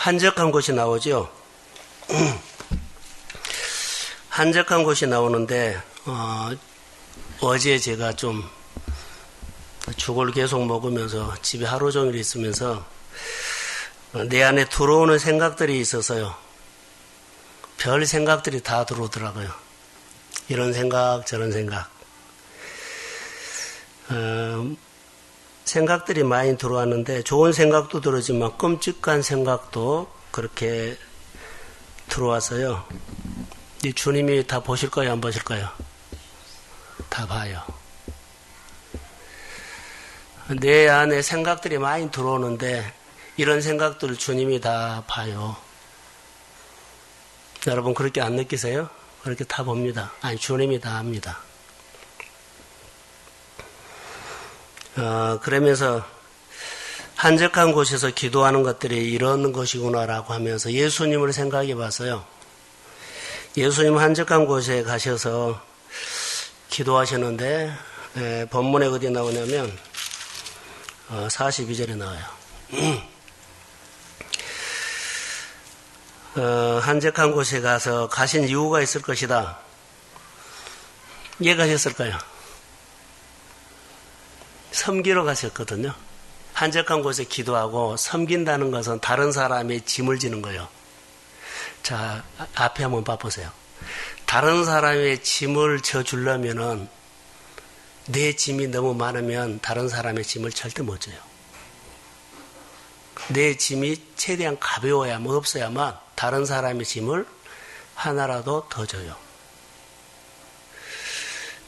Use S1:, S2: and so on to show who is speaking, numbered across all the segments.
S1: 한적한 곳이 나오죠. 한적한 곳이 나오는데 어제 제가 좀 죽을 계속 먹으면서 집에 하루 종일 있으면서 내 안에 들어오는 생각들이 있어서요. 별 생각들이 다 들어오더라고요. 이런 생각 저런 생각. 생각들이 많이 들어왔는데 좋은 생각도 들어오지만 끔찍한 생각도 그렇게 들어와서요. 이 주님이 다 보실까요? 안 보실까요? 다 봐요. 내 안에 생각들이 많이 들어오는데 이런 생각들을 주님이 다 봐요. 여러분 그렇게 안 느끼세요? 그렇게 다 봅니다. 아니 주님이 다 합니다. 그러면서 한적한 곳에서 기도하는 것들이 이런 것이구나라고 하면서 예수님을 생각해 봤어요. 예수님 한적한 곳에 가셔서 기도하셨는데 본문에 어디 나오냐면 42절에 나와요. 한적한 곳에 가서 가신 이유가 있을 것이다. 왜 가셨을까요? 섬기러 가셨거든요. 한적한 곳에 기도하고 섬긴다는 것은 다른 사람의 짐을 지는 거예요. 자, 앞에 한번 봐보세요. 다른 사람의 짐을 져주려면은 내 짐이 너무 많으면 다른 사람의 짐을 절대 못 져요. 내 짐이 최대한 가벼워야만 없어야만 다른 사람의 짐을 하나라도 더 져요.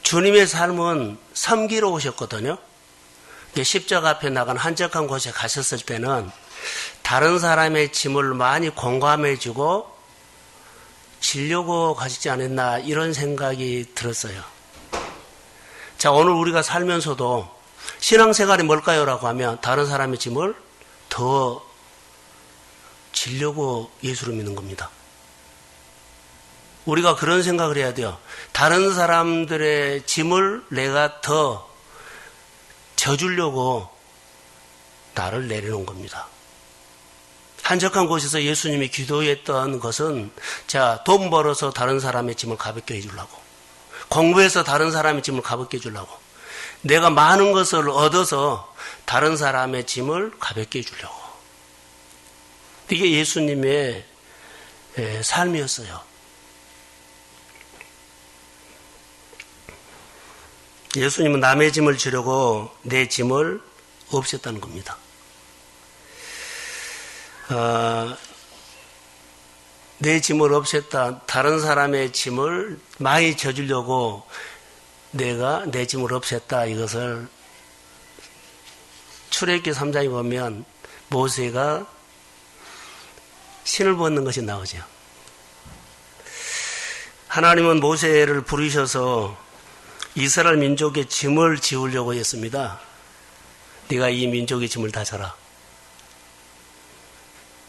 S1: 주님의 삶은 섬기러 오셨거든요. 십자가 앞에 나간 한적한 곳에 가셨을 때는 다른 사람의 짐을 많이 공감해주고 지려고 가시지 않았나 이런 생각이 들었어요. 자, 오늘 우리가 살면서도 신앙생활이 뭘까요? 라고 하면 다른 사람의 짐을 더 지려고 예수를 믿는 겁니다. 우리가 그런 생각을 해야 돼요. 다른 사람들의 짐을 내가 더 져주려고 나를 내려놓은 겁니다. 한적한 곳에서 예수님이 기도했던 것은 자, 돈 벌어서 다른 사람의 짐을 가볍게 해주려고, 공부해서 다른 사람의 짐을 가볍게 해주려고, 내가 많은 것을 얻어서 다른 사람의 짐을 가볍게 해주려고. 이게 예수님의 삶이었어요. 예수님은 남의 짐을 지려고 내 짐을 없앴다는 겁니다. 내 짐을 없앴다. 다른 사람의 짐을 많이 져주려고 내가 내 짐을 없앴다. 이것을 출애굽기 3장에 보면 모세가 신을 벗는 것이 나오죠. 하나님은 모세를 부르셔서 이스라엘 민족의 짐을 지우려고 했습니다. 네가 이 민족의 짐을 다 져라.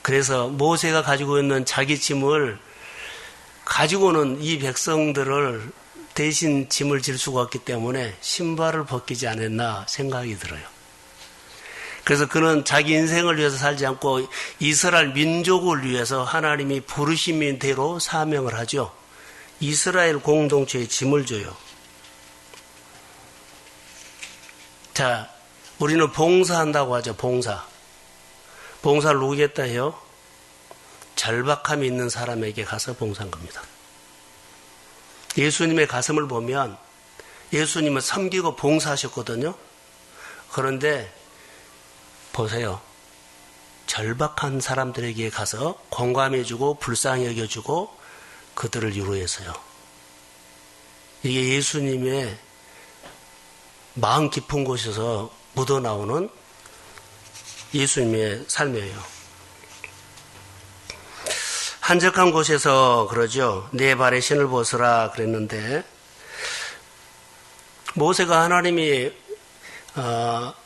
S1: 그래서 모세가 가지고 있는 자기 짐을 가지고는 이 백성들을 대신 짐을 질 수가 없기 때문에 신발을 벗기지 않았나 생각이 들어요. 그래서 그는 자기 인생을 위해서 살지 않고 이스라엘 민족을 위해서 하나님이 부르신 대로 사명을 하죠. 이스라엘 공동체의 짐을 져요. 자, 우리는 봉사한다고 하죠. 봉사를 누구겠다 해요? 절박함이 있는 사람에게 가서 봉사한 겁니다. 예수님의 가슴을 보면 예수님은 섬기고 봉사하셨거든요. 그런데 보세요. 절박한 사람들에게 가서 공감해주고 불쌍히 여겨주고 그들을 위로해서요. 이게 예수님의 마음 깊은 곳에서 묻어나오는 예수님의 삶이에요. 한적한 곳에서 그러죠. 내 발에 신을 벗으라 그랬는데 모세가 하나님이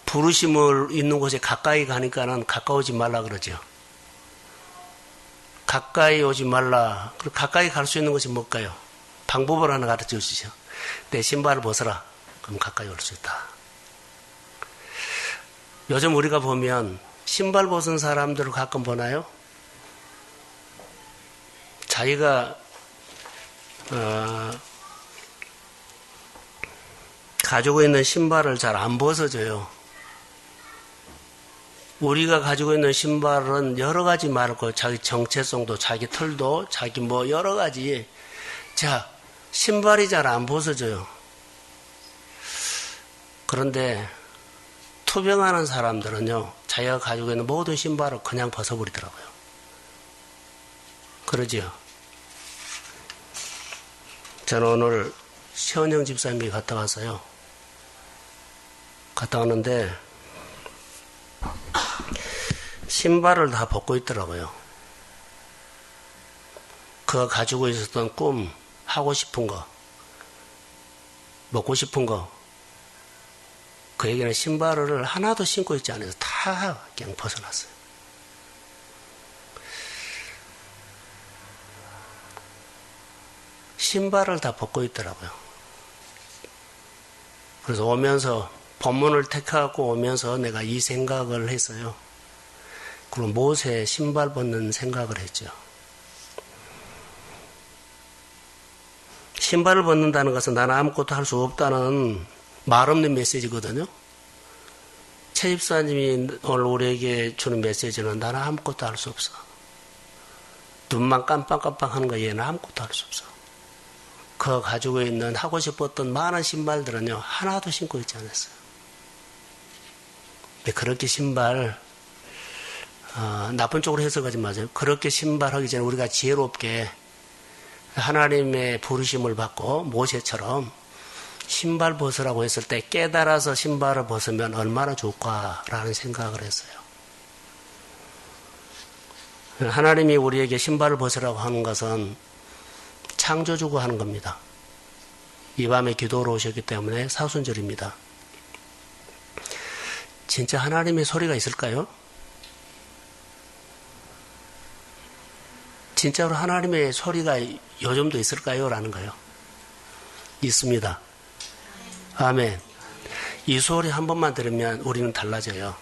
S1: 부르심을 있는 곳에 가까이 가니까는 가까우지 말라 그러죠. 가까이 오지 말라. 그리고 가까이 갈 수 있는 것이 뭘까요? 방법을 하나 가르쳐 주시죠. 내 신발을 벗어라. 그럼 가까이 올 수 있다. 요즘 우리가 보면 신발 벗은 사람들을 가끔 보나요? 자기가 가지고 있는 신발을 잘 안 벗어줘요. 우리가 가지고 있는 신발은 여러 가지 말고 자기 정체성도 자기 털도 자기 뭐 여러 가지. 자, 신발이 잘 안 벗어져요. 그런데 투병하는 사람들은요, 자기가 가지고 있는 모든 신발을 그냥 벗어버리더라고요. 그러지요. 저는 오늘 시원영 집사님이 갔다 왔어요. 갔다 왔는데 신발을 다 벗고 있더라고요. 그가 가지고 있었던 꿈, 하고 싶은 거, 먹고 싶은 거, 그 얘기는 신발을 하나도 신고 있지 않아서 다 그냥 벗어났어요. 신발을 다 벗고 있더라고요. 그래서 오면서 본문을 택하고 오면서 내가 이 생각을 했어요. 그럼 모세 신발 벗는 생각을 했죠. 신발을 벗는다는 것은 나는 아무것도 할 수 없다는 말 없는 메시지거든요. 최 집사님이 오늘 우리에게 주는 메시지는 나는 아무것도 할 수 없어. 눈만 깜빡깜빡 하는 거 얘는 아무것도 할 수 없어. 그 가지고 있는 하고 싶었던 많은 신발들은요, 하나도 신고 있지 않았어요. 근데 그렇게 신발, 나쁜 쪽으로 해석하지 마세요. 그렇게 신발하기 전에 우리가 지혜롭게 하나님의 부르심을 받고 모세처럼 신발 벗으라고 했을 때 깨달아서 신발을 벗으면 얼마나 좋을까라는 생각을 했어요. 하나님이 우리에게 신발을 벗으라고 하는 것은 창조주고 하는 겁니다. 이 밤에 기도로 오셨기 때문에 사순절입니다. 진짜 하나님의 소리가 있을까요? 진짜로 하나님의 소리가 요즘도 있을까요? 라는 거예요. 있습니다. 아멘. 이 소리 한 번만 들으면 우리는 달라져요.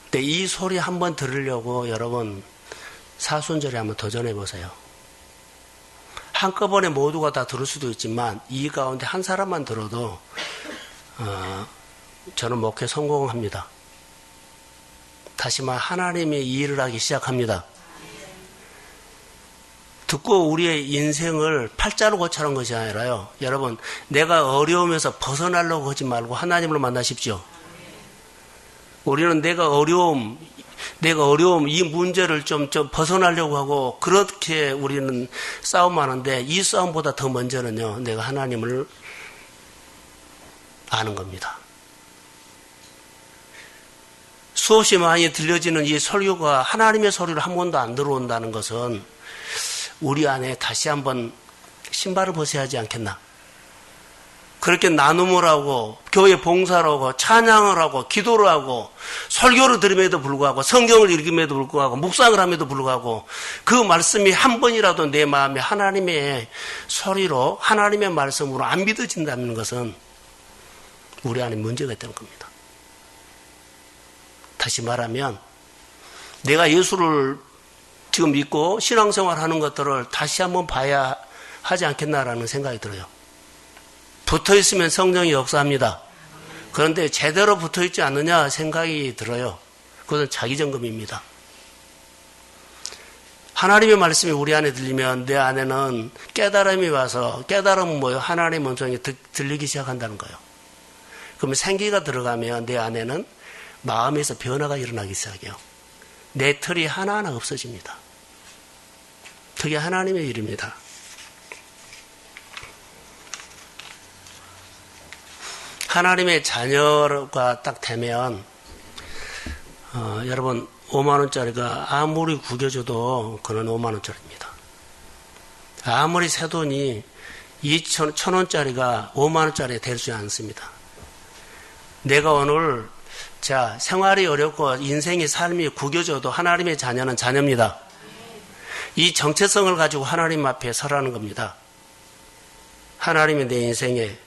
S1: 근데 이 소리 한 번 들으려고 여러분 사순절에 한번 도전해 보세요. 한꺼번에 모두가 다 들을 수도 있지만 이 가운데 한 사람만 들어도 저는 목회 성공합니다. 다시 말 하나님이 이 일을 하기 시작합니다. 듣고 우리의 인생을 팔자로 고쳐는 것이 아니라요. 여러분, 내가 어려움에서 벗어나려고 하지 말고 하나님을 만나십시오. 우리는 내가 어려움, 이 문제를 좀 벗어나려고 하고, 그렇게 우리는 싸움하는데, 이 싸움보다 더 먼저는요, 내가 하나님을 아는 겁니다. 수없이 많이 들려지는 이 설교가 하나님의 소리를 한 번도 안 들어온다는 것은, 우리 안에 다시 한번 신발을 벗어야 하지 않겠나. 그렇게 나눔을 하고 교회 봉사를 하고 찬양을 하고 기도를 하고 설교를 들음에도 불구하고 성경을 읽음에도 불구하고 묵상을 함에도 불구하고 그 말씀이 한 번이라도 내 마음에 하나님의 소리로 하나님의 말씀으로 안 믿어진다는 것은 우리 안에 문제가 있다는 겁니다. 다시 말하면 내가 예수를 지금 믿고 신앙생활하는 것들을 다시 한번 봐야 하지 않겠나라는 생각이 들어요. 붙어있으면 성령이 역사합니다. 그런데 제대로 붙어있지 않느냐 생각이 들어요. 그것은 자기점검입니다. 하나님의 말씀이 우리 안에 들리면 내 안에는 깨달음이 와서 깨달음은 뭐예요? 하나님의 음성이 들리기 시작한다는 거예요. 그러면 생기가 들어가면 내 안에는 마음에서 변화가 일어나기 시작해요. 내 틀이 하나하나 없어집니다. 그게 하나님의 일입니다. 하나님의 자녀가 딱 되면 여러분 5만원짜리가 아무리 구겨줘도 그는 5만원짜리입니다. 아무리 새 돈이 1,000원짜리가 5만원짜리 될 수 않습니다. 내가 오늘 생활이 어렵고 인생의 삶이 구겨져도 하나님의 자녀는 자녀입니다. 이 정체성을 가지고 하나님 앞에 서라는 겁니다. 하나님이 내 인생에.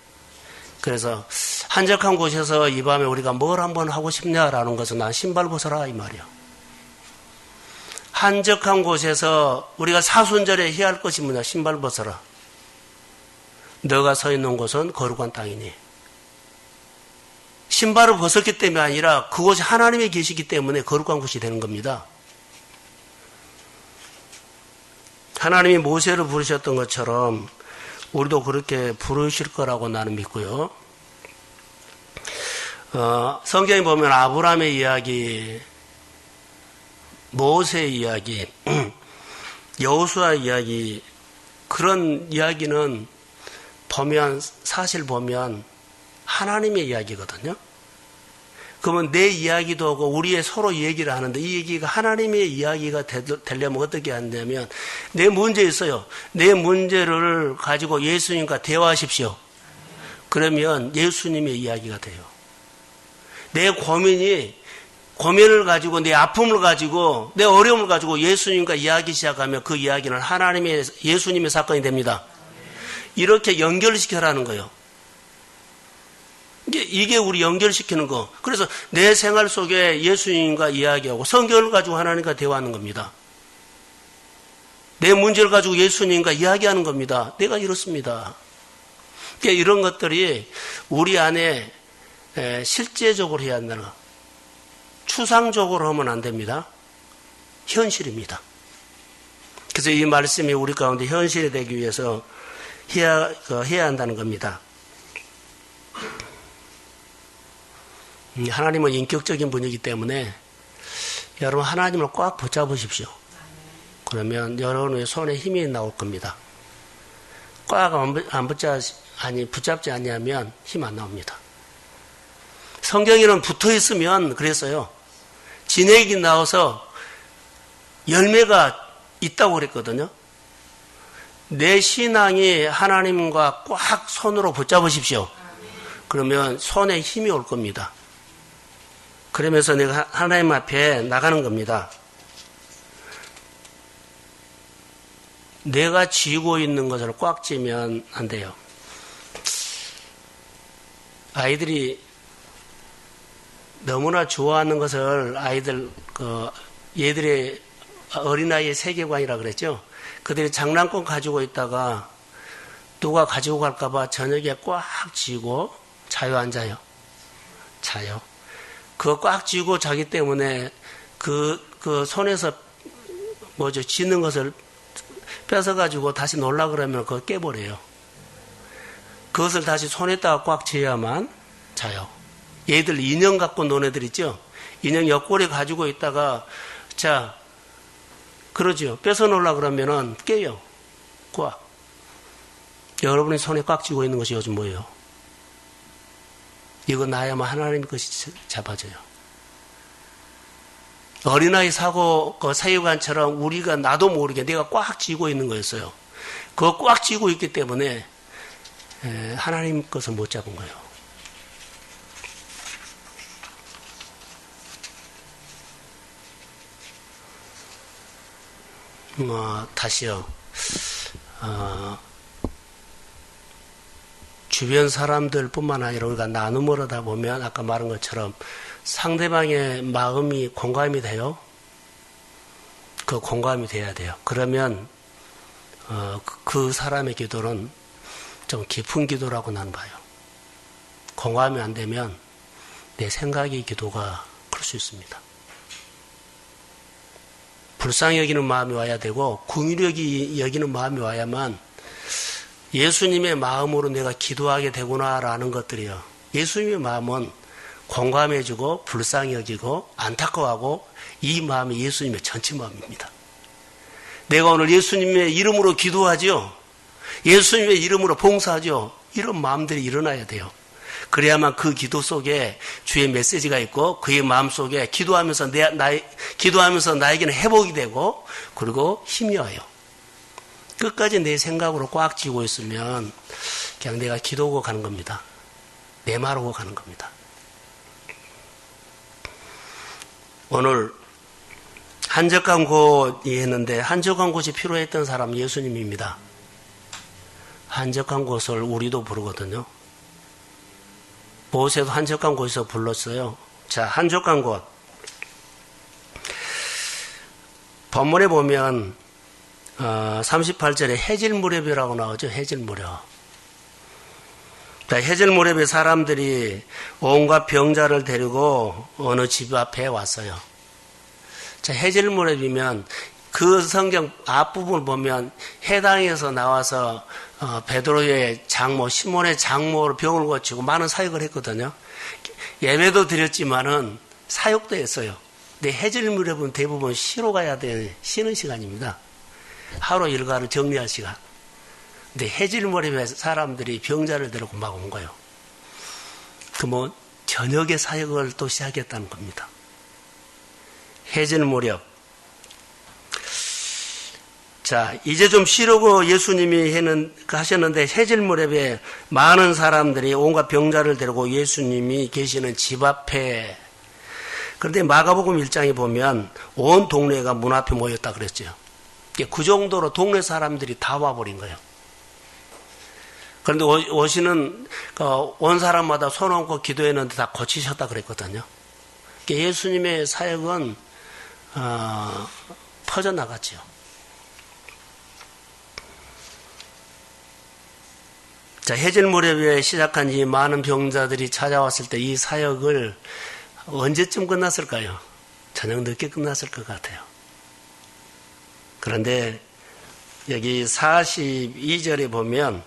S1: 그래서 한적한 곳에서 이 밤에 우리가 뭘 한번 하고 싶냐라는 것은 난 신발 벗어라 이 말이야. 한적한 곳에서 우리가 사순절에 해야 할 것이 뭐냐? 신발 벗어라. 너가 서 있는 곳은 거룩한 땅이니. 신발을 벗었기 때문이 아니라 그곳이 하나님이 계시기 때문에 거룩한 곳이 되는 겁니다. 하나님이 모세를 부르셨던 것처럼 우리도 그렇게 부르실 거라고 나는 믿고요. 성경에 보면 아브라함의 이야기, 모세의 이야기, 여호수아 이야기, 그런 이야기는 사실 보면 하나님의 이야기거든요. 그러면 내 이야기도 하고 우리의 서로 얘기를 하는데 이 얘기가 하나님의 이야기가 되려면 어떻게 하냐면 내 문제 있어요. 내 문제를 가지고 예수님과 대화하십시오. 그러면 예수님의 이야기가 돼요. 내 고민을 가지고 내 아픔을 가지고 내 어려움을 가지고 예수님과 이야기 시작하면 그 이야기는 예수님의 사건이 됩니다. 이렇게 연결시켜라는 거예요. 이게 우리 연결시키는 거. 그래서 내 생활 속에 예수님과 이야기하고 성경을 가지고 하나님과 대화하는 겁니다. 내 문제를 가지고 예수님과 이야기하는 겁니다. 내가 이렇습니다. 이런 것들이 우리 안에 실제적으로 해야 한다는 거. 추상적으로 하면 안 됩니다. 현실입니다. 그래서 이 말씀이 우리 가운데 현실이 되기 위해서 해야 한다는 겁니다. 하나님은 인격적인 분이기 때문에 여러분 하나님을 꽉 붙잡으십시오. 그러면 여러분의 손에 힘이 나올 겁니다. 꽉 붙잡지 않냐면 힘 안 나옵니다. 성경에는 붙어 있으면 그랬어요. 진액이 나와서 열매가 있다고 그랬거든요. 내 신앙이 하나님과 꽉 손으로 붙잡으십시오. 그러면 손에 힘이 올 겁니다. 그러면서 내가 하나님 앞에 나가는 겁니다. 내가 쥐고 있는 것을 꽉 쥐면 안 돼요. 아이들이 너무나 좋아하는 것을 얘들의 어린아이의 세계관이라 그랬죠. 그들이 장난감 가지고 있다가 누가 가지고 갈까봐 저녁에 꽉 쥐고 자요, 안 자요? 자요. 그거 꽉 쥐고 자기 때문에 그 손에서 쥐는 것을 뺏어가지고 다시 놀라 그러면 그거 깨버려요. 그것을 다시 손에다가 꽉 쥐어야만 자요. 얘들 인형 갖고 노는 애들 있죠? 인형 옆구리 가지고 있다가, 그러죠. 뺏어 놓으려고 그러면은 깨요. 꽉. 여러분이 손에 꽉 쥐고 있는 것이 요즘 뭐예요? 이거 나야만 하나님 것이 잡아져요. 어린아이 사유관처럼 우리가 나도 모르게 내가 꽉 쥐고 있는 거였어요. 그거 꽉 쥐고 있기 때문에 하나님 것을 못 잡은 거예요. 다시요. 주변 사람들 뿐만 아니라 우리가 나눔을 하다 보면 아까 말한 것처럼 상대방의 마음이 공감이 돼요. 그 공감이 돼야 돼요. 그러면 그 사람의 기도는 좀 깊은 기도라고 나는 봐요. 공감이 안 되면 내 생각의 기도가 클 수 있습니다. 불쌍히 여기는 마음이 와야 되고 긍휼히 여기는 마음이 와야만 예수님의 마음으로 내가 기도하게 되구나라는 것들이요. 예수님의 마음은 공감해주고 불쌍히 여기고 안타까워하고 이 마음이 예수님의 전체 마음입니다. 내가 오늘 예수님의 이름으로 기도하죠. 예수님의 이름으로 봉사하죠. 이런 마음들이 일어나야 돼요. 그래야만 그 기도 속에 주의 메시지가 있고 그의 마음 속에 기도하면서 나에게는 회복이 되고 그리고 힘이 와요. 끝까지 내 생각으로 꽉 쥐고 있으면 그냥 내가 기도하고 가는 겁니다. 내 말하고 가는 겁니다. 오늘 한적한 곳이 했는데 한적한 곳이 필요했던 사람은 예수님입니다. 한적한 곳을 우리도 부르거든요. 모세도 한적한 곳에서 불렀어요. 자, 한적한 곳. 본문에 보면 38절에 해질 무렵이라고 나오죠. 해질 무렵. 해질 무렵에 사람들이 온갖 병자를 데리고 어느 집 앞에 왔어요. 자, 해질 무렵이면 그 성경 앞부분을 보면 해당에서 나와서 베드로의 장모, 시몬의 장모로 병을 고치고 많은 사역을 했거든요. 예배도 드렸지만은 사역도 했어요. 근데 해질 무렵은 대부분 쉬러 가야 되는 쉬는 시간입니다. 하루 일과를 정리할 시간. 근데 해질 무렵에 사람들이 병자를 데리고 막 온 거예요. 저녁에 사역을 또 시작했다는 겁니다. 해질 무렵. 자, 이제 좀 쉬려고 예수님이 하셨는데 해질 무렵에 많은 사람들이 온갖 병자를 데리고 예수님이 계시는 집 앞에. 그런데 마가복음 1장에 보면 온 동네가 문 앞에 모였다 그랬죠. 그 정도로 동네 사람들이 다 와버린 거예요. 그런데 오시는 온 사람마다 손 얹고 기도했는데 다 고치셨다 그랬거든요. 예수님의 사역은 퍼져나갔죠. 자, 해질 무렵에 시작한 이 많은 병자들이 찾아왔을 때 이 사역을 언제쯤 끝났을까요? 저녁 늦게 끝났을 것 같아요. 그런데 여기 42절에 보면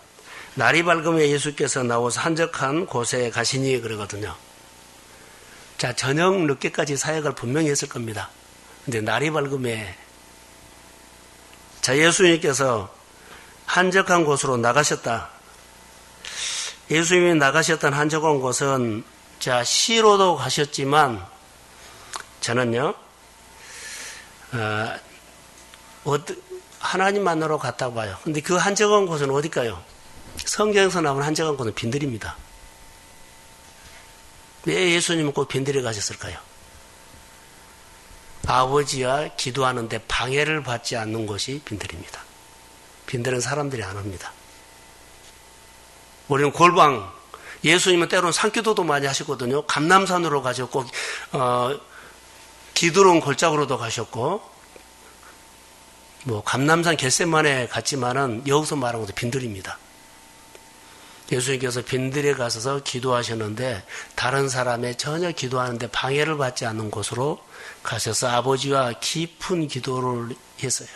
S1: 날이 밝으면 예수께서 나와서 한적한 곳에 가시니 그러거든요. 자, 저녁 늦게까지 사역을 분명히 했을 겁니다. 근데 날이 밝음에 자, 예수님께서 한적한 곳으로 나가셨다. 예수님이 나가셨던 한적한 곳은 자, 시로도 가셨지만 저는요 하나님 만나러 갔다고 봐요. 근데 그 한적한 곳은 어딜까요? 성경에서 나온 한적한 곳은 빈들입니다. 왜 예수님은 꼭 빈들에 가셨을까요? 아버지와 기도하는데 방해를 받지 않는 곳이 빈들입니다. 빈들은 사람들이 안 옵니다. 우리는 골방, 예수님은 때로는 산기도도 많이 하셨거든요. 감람산으로 가셨고 기드론 골짜기로도 가셨고 감람산 겟세마네 갔지만은 여기서 말하는 것도 빈들입니다. 예수님께서 빈들에 가셔서 기도하셨는데 다른 사람의 전혀 기도하는데 방해를 받지 않는 곳으로 가셔서 아버지와 깊은 기도를 했어요.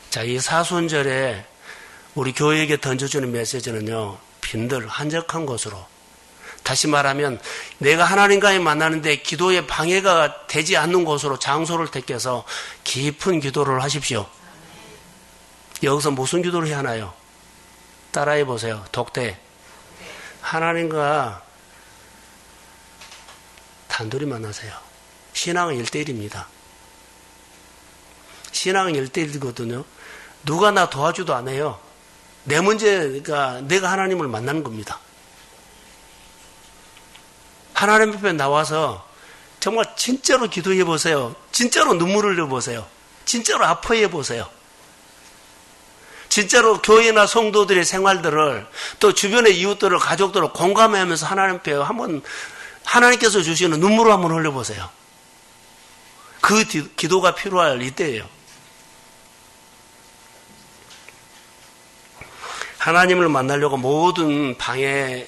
S1: 자, 이 사순절에 우리 교회에게 던져주는 메시지는요, 빈들, 한적한 곳으로. 다시 말하면 내가 하나님과의 만나는데 기도에 방해가 되지 않는 곳으로 장소를 택해서 깊은 기도를 하십시오. 여기서 무슨 기도를 해야 하나요? 따라해 보세요. 독대. 하나님과 단둘이 만나세요. 신앙은 1대1입니다. 신앙은 1대1이거든요. 누가 나 도와주도 안 해요. 내 문제가 내가 하나님을 만나는 겁니다. 하나님 앞에 나와서 정말 진짜로 기도해 보세요. 진짜로 눈물을 흘려 보세요. 진짜로 아파해 보세요. 진짜로 교회나 성도들의 생활들을 또 주변의 이웃들을 가족들을 공감하면서 하나님 앞에 한번 하나님께서 주시는 눈물을 한번 흘려보세요. 그 기도가 필요할 이때예요. 하나님을 만나려고 모든 방해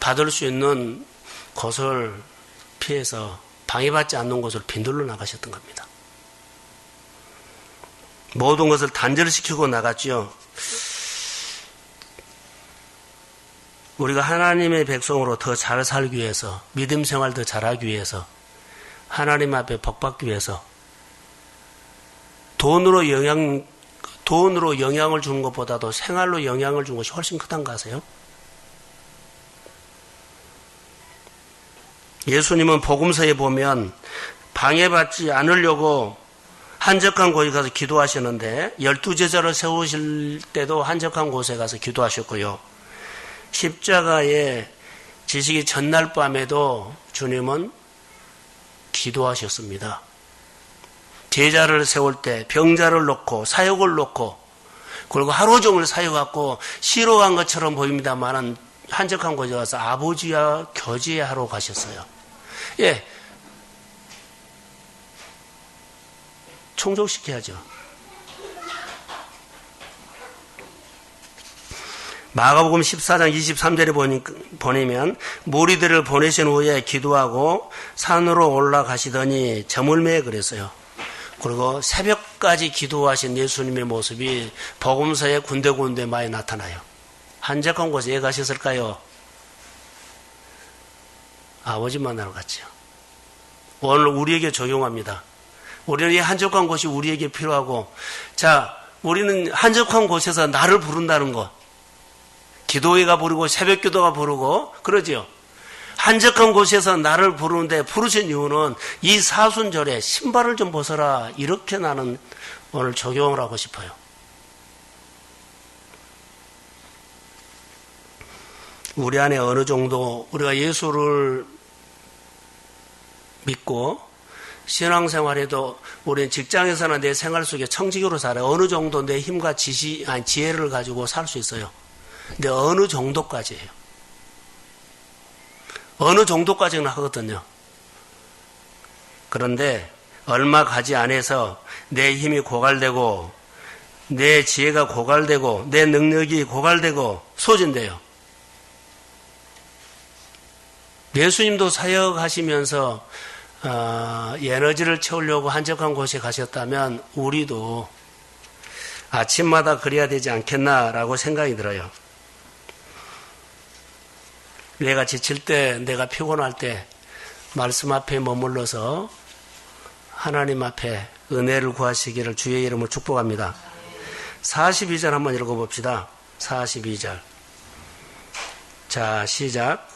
S1: 받을 수 있는 곳을 피해서 방해받지 않는 곳을 빈들로 나가셨던 겁니다. 모든 것을 단절시키고 나갔죠. 우리가 하나님의 백성으로 더 잘 살기 위해서, 믿음 생활 더 잘하기 위해서, 하나님 앞에 복받기 위해서 돈으로 영향을 주는 것보다도 생활로 영향을 주는 것이 훨씬 크다는 거 아세요? 예수님은 복음서에 보면 방해받지 않으려고 한적한 곳에 가서 기도하셨는데 12제자를 세우실 때도 한적한 곳에 가서 기도하셨고요. 십자가에 지시기 전날 밤에도 주님은 기도하셨습니다. 제자를 세울 때 병자를 놓고 사역을 놓고 그리고 하루 종일 사역하고 쉬러 간 것처럼 보입니다만 한적한 곳에 가서 아버지와 교제하러 가셨어요. 예, 충족시켜야죠. 마가복음 14장 23절에 보내면 무리들을 보내신 후에 기도하고 산으로 올라가시더니 저물매에 그랬어요. 그리고 새벽까지 기도하신 예수님의 모습이 복음서에 군데군데 많이 나타나요. 한적한 곳에 왜 가셨을까요? 아버지 만나러 갔죠. 오늘 우리에게 적용합니다. 우리는 이 한적한 곳이 우리에게 필요하고, 자, 우리는 한적한 곳에서 나를 부른다는 것. 기도회가 부르고 새벽 기도가 부르고 그러지요. 한적한 곳에서 나를 부르는데 부르신 이유는 이 사순절에 신발을 좀 벗어라, 이렇게 나는 오늘 적용을 하고 싶어요. 우리 안에 어느 정도 우리가 예수를 믿고 신앙생활에도 우리는 직장에서나 내 생활 속에 청지기로 살아요. 어느 정도 내 힘과 지혜를 가지고 살 수 있어요. 근데 어느 정도까지예요. 어느 정도까지는 하거든요. 그런데 얼마 가지 않아서 내 힘이 고갈되고 내 지혜가 고갈되고 내 능력이 고갈되고 소진돼요. 예수님도 사역하시면서 에너지를 채우려고 한적한 곳에 가셨다면 우리도 아침마다 그래야 되지 않겠나라고 생각이 들어요. 내가 지칠 때, 내가 피곤할 때 말씀 앞에 머물러서 하나님 앞에 은혜를 구하시기를 주의 이름으로 축복합니다. 42절 한번 읽어봅시다. 42절. 자, 시작.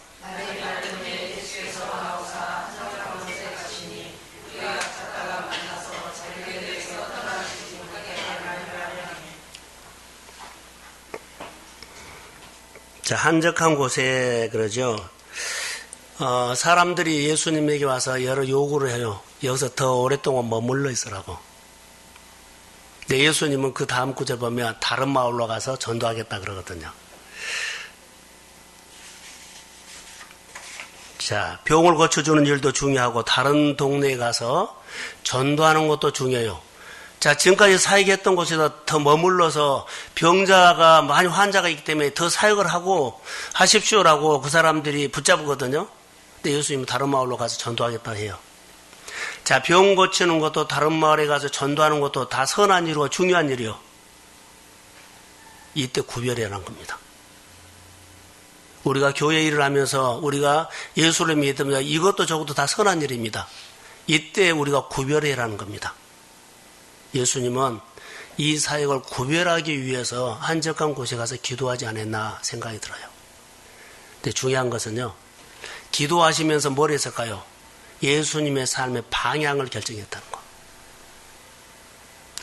S1: 자, 한적한 곳에 그러죠. 사람들이 예수님에게 와서 여러 요구를 해요. 여기서 더 오랫동안 머물러 있으라고. 근데 예수님은 그 다음 구절 보면 다른 마을로 가서 전도하겠다 그러거든요. 자, 병을 고쳐주는 일도 중요하고 다른 동네에 가서 전도하는 것도 중요해요. 자, 지금까지 사역했던 곳에서 더 머물러서 병자가 많이 환자가 있기 때문에 더 사역을 하고 하십시오라고 그 사람들이 붙잡거든요. 근데 예수님은 다른 마을로 가서 전도하겠다 해요. 자, 병 고치는 것도 다른 마을에 가서 전도하는 것도 다 선한 일이고 중요한 일이요. 이때 구별해라는 겁니다. 우리가 교회 일을 하면서 우리가 예수를 믿으면 이것도 저것도 다 선한 일입니다. 이때 우리가 구별해라는 겁니다. 예수님은 이 사역을 구별하기 위해서 한적한 곳에 가서 기도하지 않았나 생각이 들어요. 근데 중요한 것은요, 기도하시면서 뭘 했을까요? 예수님의 삶의 방향을 결정했다는 거.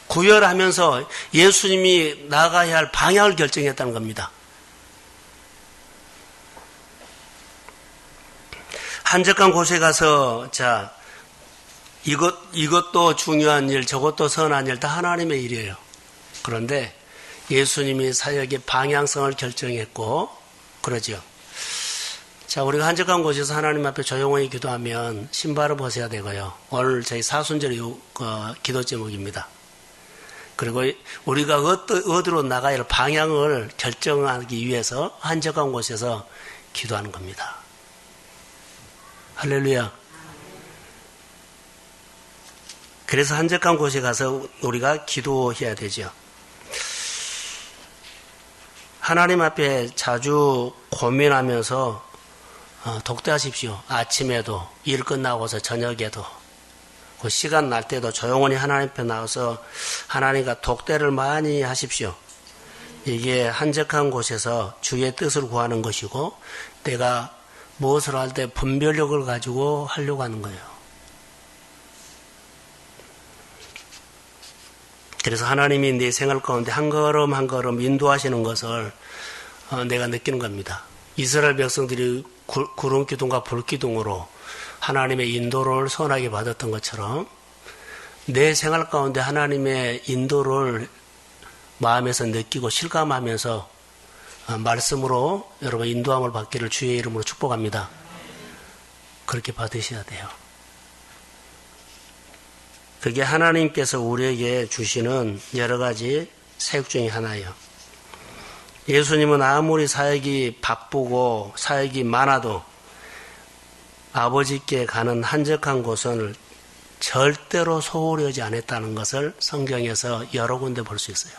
S1: 구별하면서 예수님이 나가야 할 방향을 결정했다는 겁니다. 한적한 곳에 가서, 자, 이것도 중요한 일, 저것도 선한 일, 다 하나님의 일이에요. 그런데 예수님이 사역의 방향성을 결정했고, 그러죠. 자, 우리가 한적한 곳에서 하나님 앞에 조용히 기도하면 신발을 벗어야 되고요. 오늘 저희 사순절의 기도 제목입니다. 그리고 우리가 어디로 나가야 할 방향을 결정하기 위해서 한적한 곳에서 기도하는 겁니다. 할렐루야. 그래서 한적한 곳에 가서 우리가 기도해야 되죠. 하나님 앞에 자주 고민하면서 독대하십시오. 아침에도 일 끝나고서 저녁에도 그 시간 날 때도 조용히 하나님 앞에 나와서 하나님과 독대를 많이 하십시오. 이게 한적한 곳에서 주의 뜻을 구하는 것이고 내가 무엇을 할 때 분별력을 가지고 하려고 하는 거예요. 그래서 하나님이 내 생활 가운데 한 걸음 한 걸음 인도하시는 것을 내가 느끼는 겁니다. 이스라엘 백성들이 구름기둥과 불기둥으로 하나님의 인도를 선하게 받았던 것처럼 내 생활 가운데 하나님의 인도를 마음에서 느끼고 실감하면서 말씀으로 여러분 인도함을 받기를 주의 이름으로 축복합니다. 그렇게 받으셔야 돼요. 그게 하나님께서 우리에게 주시는 여러 가지 사역 중에 하나예요. 예수님은 아무리 사역이 바쁘고 사역이 많아도 아버지께 가는 한적한 곳을 절대로 소홀히 하지 않았다는 것을 성경에서 여러 군데 볼 수 있어요.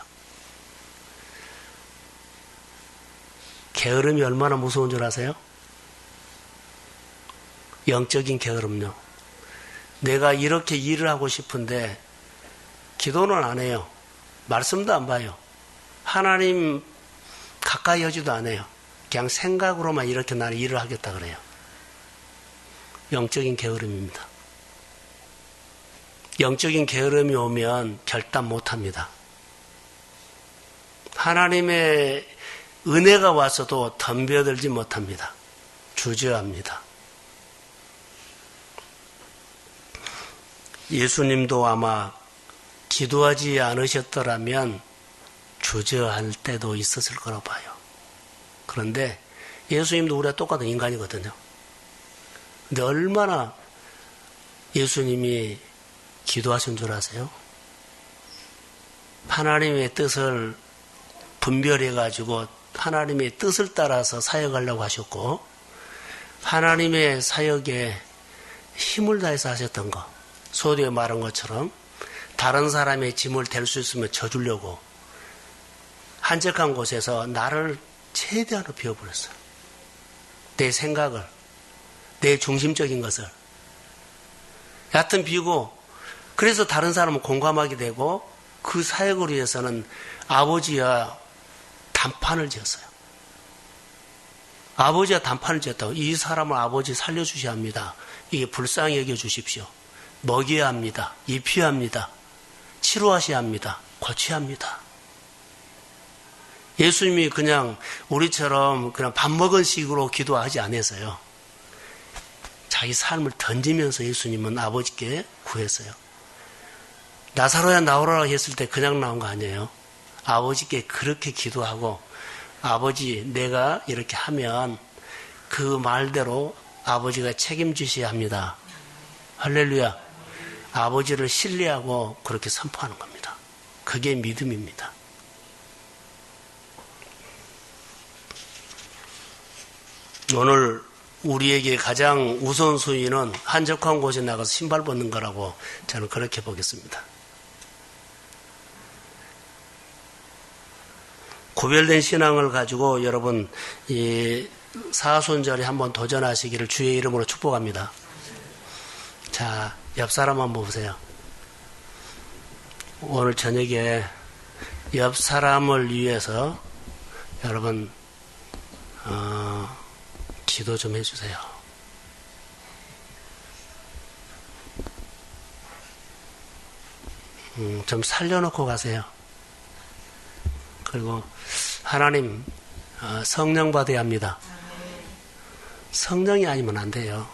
S1: 게으름이 얼마나 무서운 줄 아세요? 영적인 게으름요. 내가 이렇게 일을 하고 싶은데 기도는 안 해요. 말씀도 안 봐요. 하나님 가까이 하지도 않아요. 그냥 생각으로만 이렇게 나는 일을 하겠다 그래요. 영적인 게으름입니다. 영적인 게으름이 오면 결단 못합니다. 하나님의 은혜가 와서도 덤벼들지 못합니다. 주저합니다. 예수님도 아마 기도하지 않으셨더라면 주저할 때도 있었을 거라고 봐요. 그런데 예수님도 우리가 똑같은 인간이거든요. 근데 얼마나 예수님이 기도하신 줄 아세요? 하나님의 뜻을 분별해가지고 하나님의 뜻을 따라서 사역하려고 하셨고, 하나님의 사역에 힘을 다해서 하셨던 거, 소리에 말한 것처럼 다른 사람의 짐을 댈 수 있으면 져주려고 한적한 곳에서 나를 최대한 비워버렸어요. 내 생각을, 내 중심적인 것을 얕은 비우고, 그래서 다른 사람은 공감하게 되고 그 사역을 위해서는 아버지와 단판을 지었어요. 아버지와 단판을 지었다고. 이 사람을 아버지 살려주셔야 합니다. 이게 불쌍히 여겨주십시오. 먹여야 합니다. 입혀야 합니다. 치료하셔야 합니다. 고쳐야 합니다. 예수님이 그냥 우리처럼 그냥 밥 먹은 식으로 기도하지 않았어요. 자기 삶을 던지면서 예수님은 아버지께 구했어요. 나사로야 나오라고 했을 때 그냥 나온 거 아니에요. 아버지께 그렇게 기도하고, 아버지 내가 이렇게 하면 그 말대로 아버지가 책임지셔야 합니다. 할렐루야. 아버지를 신뢰하고 그렇게 선포하는 겁니다. 그게 믿음입니다. 오늘 우리에게 가장 우선순위는 한적한 곳에 나가서 신발 벗는 거라고 저는 그렇게 보겠습니다. 구별된 신앙을 가지고 여러분 이 사순절에 한번 도전하시기를 주의 이름으로 축복합니다. 자, 옆 사람 한번 보세요. 오늘 저녁에 옆 사람을 위해서 여러분 기도 좀 해주세요. 좀 살려놓고 가세요. 그리고 하나님 성령 받아야 합니다. 성령이 아니면 안 돼요.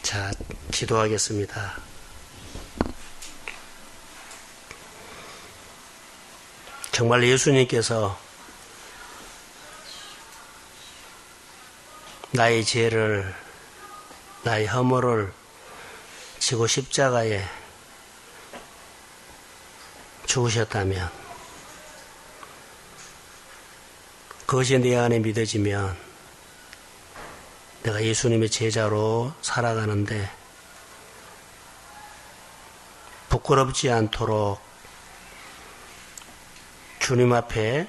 S1: 자, 기도하겠습니다. 정말 예수님께서 나의 죄를, 나의 허물을 지고 십자가에 죽으셨다면, 그것이 내 안에 믿어지면 내가 예수님의 제자로 살아가는데 부끄럽지 않도록 주님 앞에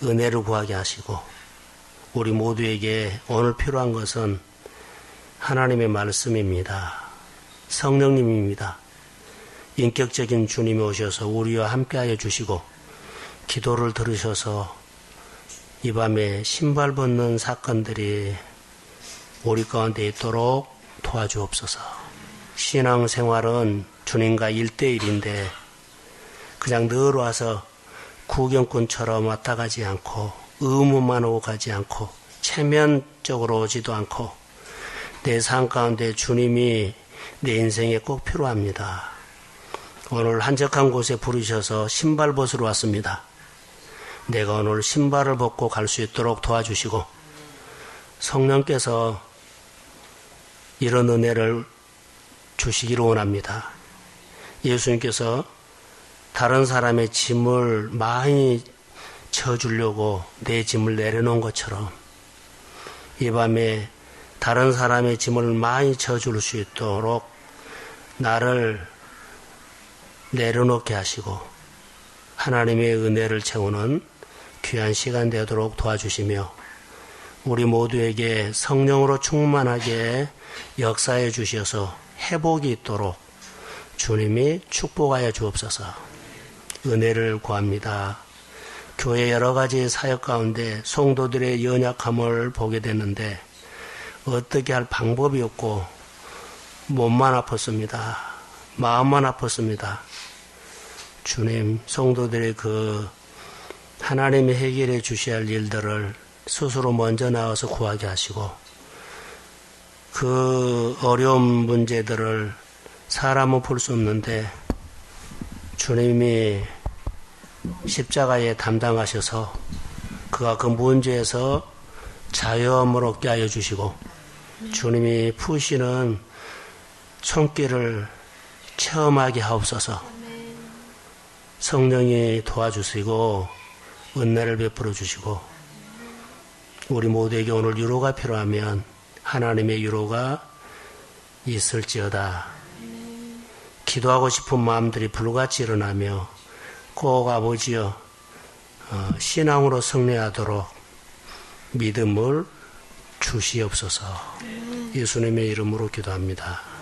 S1: 은혜를 구하게 하시고, 우리 모두에게 오늘 필요한 것은 하나님의 말씀입니다. 성령님입니다. 인격적인 주님이 오셔서 우리와 함께하여 주시고, 기도를 들으셔서 이 밤에 신발 벗는 사건들이 우리 가운데 있도록 도와주옵소서. 신앙생활은 주님과 1대1인데 그냥 늘 와서 구경꾼처럼 왔다 가지 않고, 의무만 오고 가지 않고, 체면적으로 오지도 않고, 내 삶 가운데 주님이 내 인생에 꼭 필요합니다. 오늘 한적한 곳에 부르셔서 신발 벗으러 왔습니다. 내가 오늘 신발을 벗고 갈 수 있도록 도와주시고 성령께서 이런 은혜를 주시기를 원합니다. 예수님께서 다른 사람의 짐을 많이 져주려고 내 짐을 내려놓은 것처럼 이 밤에 다른 사람의 짐을 많이 져줄 수 있도록 나를 내려놓게 하시고 하나님의 은혜를 채우는 귀한 시간 되도록 도와주시며 우리 모두에게 성령으로 충만하게 역사해 주셔서 회복이 있도록 주님이 축복하여 주옵소서. 은혜를 구합니다. 교회 여러 가지 사역 가운데 성도들의 연약함을 보게 됐는데 어떻게 할 방법이 없고 몸만 아팠습니다. 마음만 아팠습니다. 주님, 성도들의 그 하나님이 해결해 주셔야 할 일들을 스스로 먼저 나와서 구하게 하시고 그 어려운 문제들을 사람은 풀 수 없는데 주님이 십자가에 담당하셔서 그가 그 문제에서 자유함을 얻게 하여 주시고 주님이 푸시는 손길을 체험하게 하옵소서. 성령이 도와주시고 은혜를 베풀어 주시고 우리 모두에게 오늘 위로가 필요하면 하나님의 위로가 있을지어다. 기도하고 싶은 마음들이 불같이 일어나며 꼭 아버지여 신앙으로 승리하도록 믿음을 주시옵소서. 예수님의 이름으로 기도합니다.